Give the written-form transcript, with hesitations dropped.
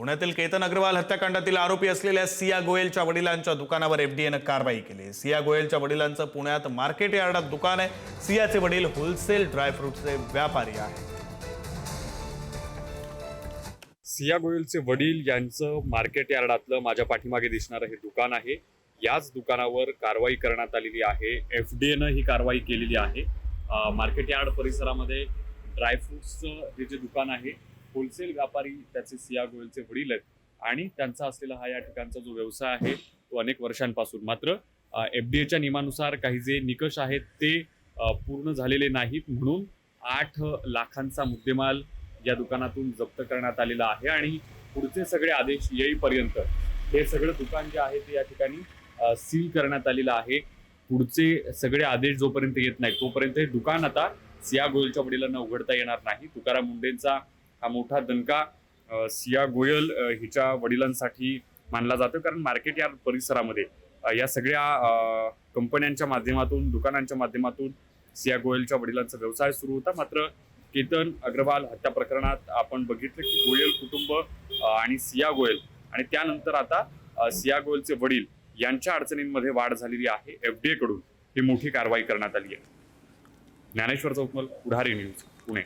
पुण्यातील केतन अग्रवाल हत्याकांडातील आरोपी असलेल्या सिया गोयलच्या वडिलांच्या दुकानावर एफडीएनं कारवाई केली। सिया गोयलच्या वडिलांचं पुण्यात मार्केट यार्डात दुकान आहे। सियाचे वडील होलसेल ड्रायफ्रूटचे व्यापारी आहेत। सिया गोयलचे वडील यांचं मार्केट यार्डातलं माझ्या पाठीमागे दिसणारं हे दुकान आहे। याच दुकानावर कारवाई करण्यात आलेली आहे। एफडीएनं ही कारवाई केलेली आहे। मार्केट यार्ड परिसरामध्ये ड्रायफ्रुट्सचं हे जे दुकान आहे, होलसेल व्यापारी त्याचे सिया गोयलचे वडील आहेत आणि त्यांचा असलेला हा या ठिकाणचा जो व्यवसाय आहे तो अनेक वर्षांपासून, मात्र एफडीएच्या नियमानुसार काही जे निकष आहेत ते पूर्ण झालेले नाहीत, म्हणून 8 लाखांचा मुद्देमाल या दुकानातून जप्त करण्यात आलेला आहे आणि पुढचे सगळे आदेश येईपर्यंत हे सगळं दुकान जे आहे ते या ठिकाणी सील करण्यात आलेलं आहे। पुढचे सगळे आदेश जोपर्यंत येत नाही तोपर्यंत हे दुकान आता सिया गोयलच्या वडिलांना उघडता येणार नाही। तुकाराम मुंडेंचा हा मोठा दणका सिया गोयल हिच्या वडिलांसाठी मानला जातो, कारण मार्केट यार्ड परिसरामध्ये या सगळ्या कंपन्यांच्या माध्यमातून, दुकानांच्या माध्यमातून सिया गोयलच्या वडिलांचा व्यवसाय सुरू होता। मात्र केतन अग्रवाल हत्या प्रकरणात आपण बघितलं की गोयल कुटुंब आणि सिया गोयल आणि त्यानंतर आता सिया गोयलचे वडील यांच्या अडचणींमध्ये वाढ झालेली आहे। एफडीए कडून ही मोठी कारवाई करण्यात आली आहे। ज्ञानेश्वर चौकमल, पुढारी न्यूज, पुणे।